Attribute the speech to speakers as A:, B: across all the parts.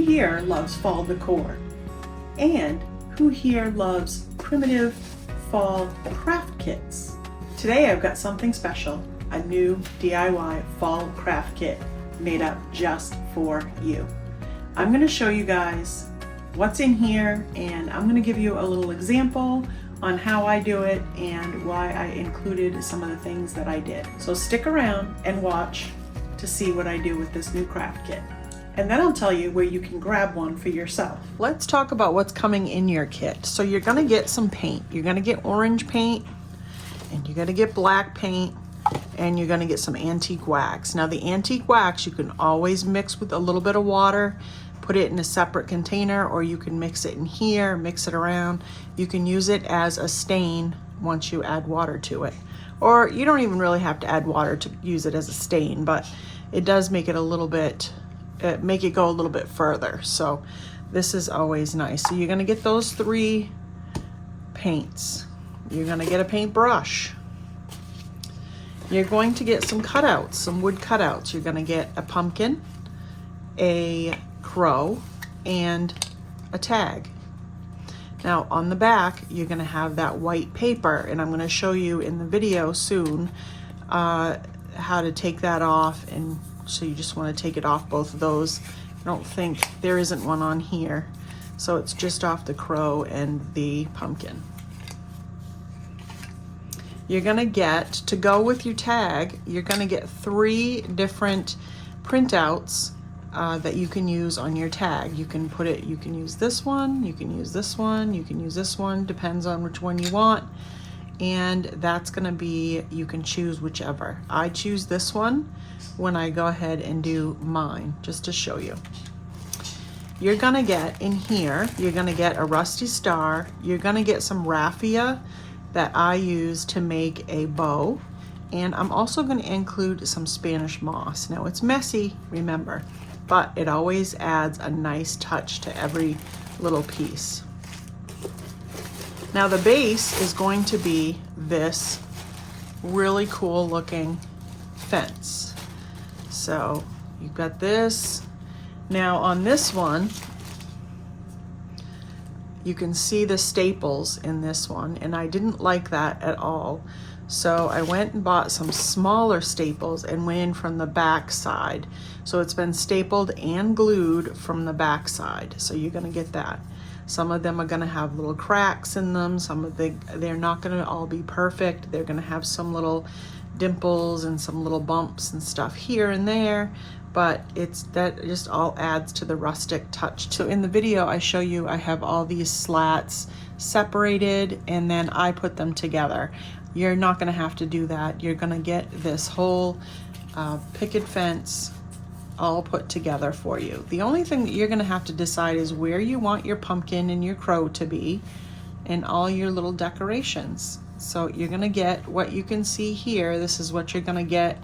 A: here loves fall decor? And who here loves primitive fall craft kits? Today I've got something special, a new DIY fall craft kit made up just for you. I'm going to show you guys what's in here, and I'm going to give you a little example on how I do it and why I included some of the things that I did. So stick around and watch to see what I do with this new craft kit. And then I'll tell you where you can grab one for yourself. Let's talk about what's coming in your kit. So you're gonna get some paint. You're gonna get orange paint, and you're gonna get black paint, and you're gonna get some antique wax. Now the antique wax you can always mix with a little bit of water, put it in a separate container, or you can mix it in here, mix it around. You can use it as a stain once you add water to it. Or you don't even really have to add water to use it as a stain, but it does make it a little bit, make it go a little bit further. So this is always nice. So you're gonna get those 3 paints. You're gonna get a paintbrush. You're going to get some cutouts, some wood cutouts. You're gonna get a pumpkin, a crow, and a tag. Now on the back you're going to have that white paper, and I'm going to show you in the video soon how to take that off, and so you just want to take it off both of those. I don't think there isn't one on here, so it's just off the crow and the pumpkin. You're going to get, to go with your tag, you're going to get 3 different printouts that you can use on your tag. You can put it, you can use this one, you can use this one, you can use this one, depends on which one you want. And that's gonna be, you can choose whichever. I choose this one when I go ahead and do mine, just to show you. You're gonna get in here, you're gonna get a rusty star, you're gonna get some raffia that I use to make a bow, and I'm also gonna include some Spanish moss. Now it's messy, remember, but it always adds a nice touch to every little piece. Now the base is going to be this really cool looking fence. So you've got this. Now on this one, you can see the staples in this one, and I didn't like that at all. So I went and bought some smaller staples and went in from the back side. So it's been stapled and glued from the back side. So you're gonna get that. Some of them are gonna have little cracks in them. Some of they're not gonna all be perfect. They're gonna have some little dimples and some little bumps and stuff here and there, but that just all adds to the rustic touch. So in the video I show you, I have all these slats separated and then I put them together. You're not gonna have to do that. You're gonna get this whole picket fence all put together for you. The only thing that you're gonna have to decide is where you want your pumpkin and your crow to be and all your little decorations. So you're gonna get what you can see here. This is what you're gonna get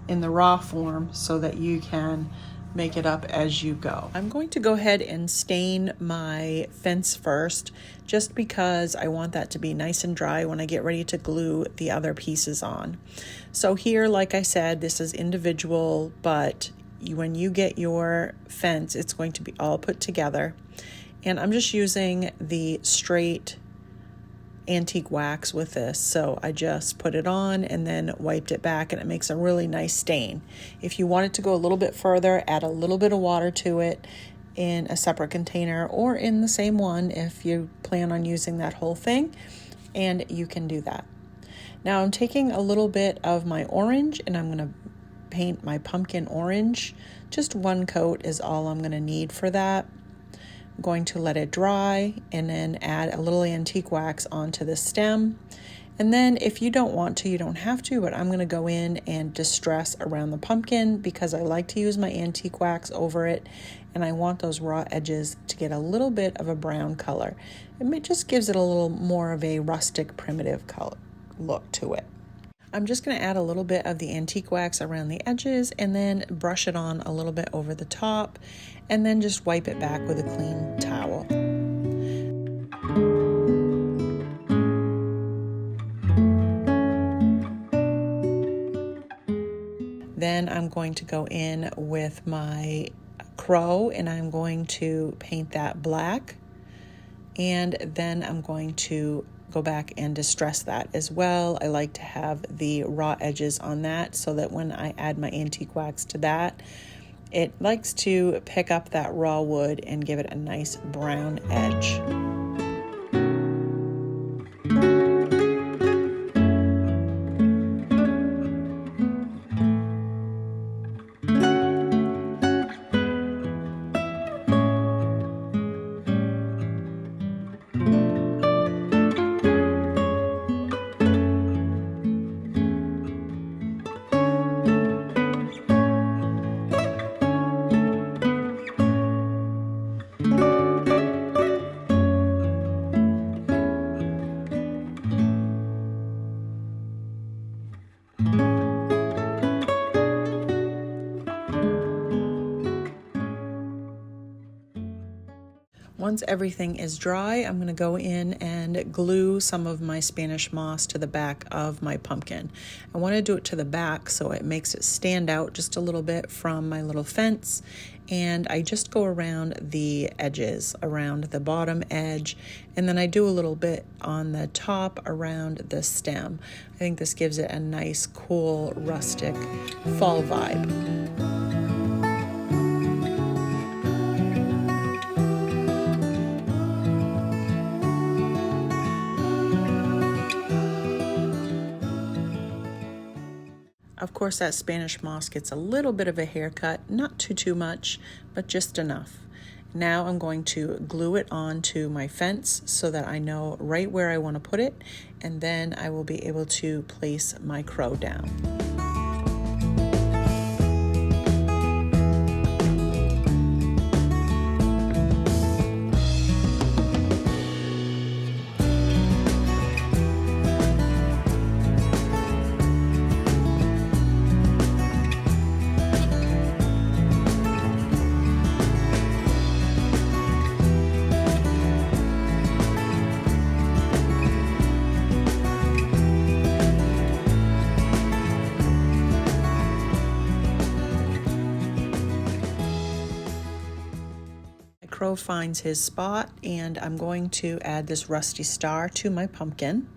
A: in the raw form so that you can make it up as you go. I'm going to go ahead and stain my fence first, just because I want that to be nice and dry when I get ready to glue the other pieces on. So here, like I said, this is individual, but when you get your fence, it's going to be all put together. And I'm just using the straight antique wax with this, so I just put it on and then wiped it back, and it makes a really nice stain. If you want it to go a little bit further, add a little bit of water to it in a separate container or in the same one if you plan on using that whole thing, and you can do that. Now I'm taking a little bit of my orange and I'm going to paint my pumpkin orange. Just 1 coat is all I'm going to need for that. I'm going to let it dry and then add a little antique wax onto the stem. And then if you don't want to, you don't have to, but I'm going to go in and distress around the pumpkin because I like to use my antique wax over it, and I want those raw edges to get a little bit of a brown color. It just gives it a little more of a rustic, primitive color look to it. I'm just going to add a little bit of the antique wax around the edges and then brush it on a little bit over the top, and then just wipe it back with a clean towel. Then I'm going to go in with my crow, and I'm going to paint that black. And then I'm going to go back and distress that as well. I like to have the raw edges on that so that when I add my antique wax to that, it likes to pick up that raw wood and give it a nice brown edge. Once everything is dry, I'm going to go in and glue some of my Spanish moss to the back of my pumpkin. I want to do it to the back so it makes it stand out just a little bit from my little fence. And I just go around the edges, around the bottom edge, and then I do a little bit on the top around the stem. I think this gives it a nice, cool, rustic fall vibe. Of course, that Spanish moss gets a little bit of a haircut, not too much, but just enough. Now I'm going to glue it onto my fence so that I know right where I want to put it, and then I will be able to place my crow down. Crow finds his spot, and I'm going to add this rusty star to my pumpkin.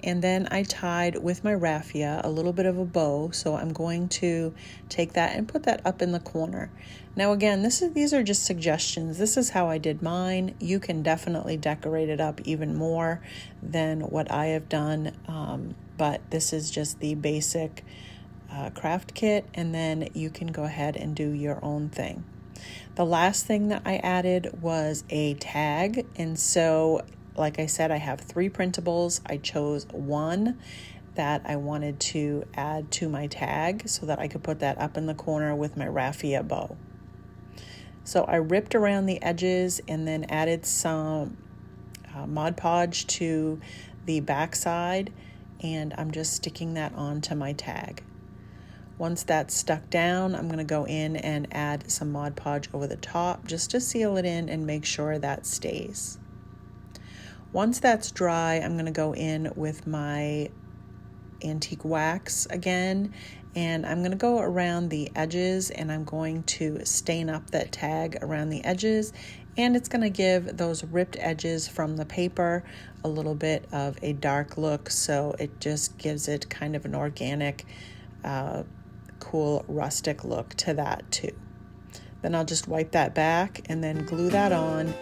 A: And then I tied with my raffia a little bit of a bow, so I'm going to take that and put that up in the corner. Now again, these are just suggestions. This is how I did mine. You can definitely decorate it up even more than what I have done, but this is just the basic craft kit, and then you can go ahead and do your own thing. The last thing that I added was a tag, and so like I said, I have 3 printables. I chose one that I wanted to add to my tag so that I could put that up in the corner with my raffia bow. So I ripped around the edges and then added some Mod Podge to the back side, and I'm just sticking that onto my tag. Once that's stuck down, I'm going to go in and add some Mod Podge over the top just to seal it in and make sure that stays. Once that's dry, I'm going to go in with my antique wax again, and I'm going to go around the edges, and I'm going to stain up that tag around the edges, and it's going to give those ripped edges from the paper a little bit of a dark look, so it just gives it kind of an organic cool rustic look to that too. Then I'll just wipe that back and then glue that on.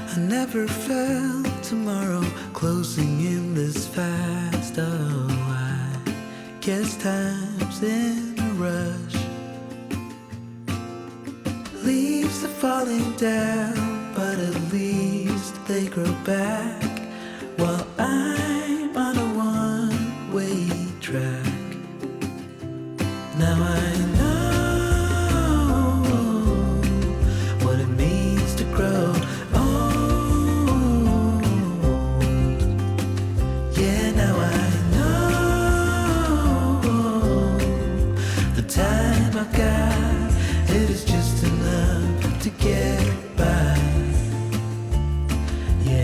B: I never felt tomorrow closing in this fast. Oh, I guess time's in a rush. Leaves are falling down, but at least they grow back while I'm on a one-way track. Now I know what it means to grow old. Yeah, now I know the time I've got, it is just enough to get by. Yeah.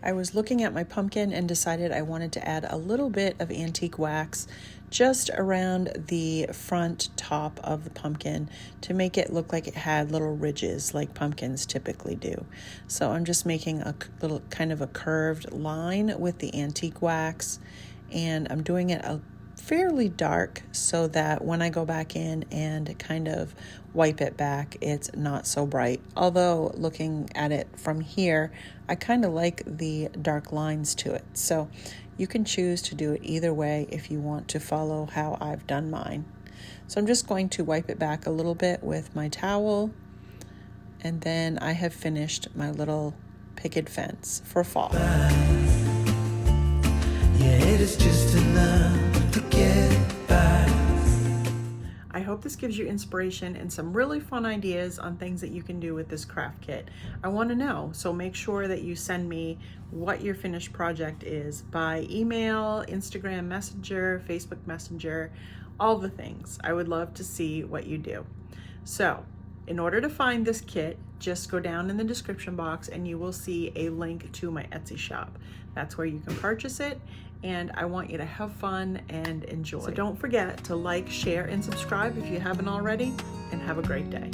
A: I was looking at my pumpkin and decided I wanted to add a little bit of antique wax just around the front top of the pumpkin to make it look like it had little ridges like pumpkins typically do. So I'm just making a little kind of a curved line with the antique wax, and I'm doing it a fairly dark so that when I go back in and kind of wipe it back, it's not so bright. Although looking at it from here, I kind of like the dark lines to it. So you can choose to do it either way if you want to follow how I've done mine. So I'm just going to wipe it back a little bit with my towel, and then I have finished my little picket fence for fall.
B: Yeah, it is just enough to get by.
A: I hope this gives you inspiration and some really fun ideas on things that you can do with this craft kit. I want to know, so make sure that you send me what your finished project is by email, Instagram Messenger, Facebook Messenger, all the things. I would love to see what you do. So in order to find this kit, just go down in the description box and you will see a link to my Etsy shop. That's where you can purchase it, and I want you to have fun and enjoy. So don't forget to like, share, and subscribe if you haven't already, and have a great day.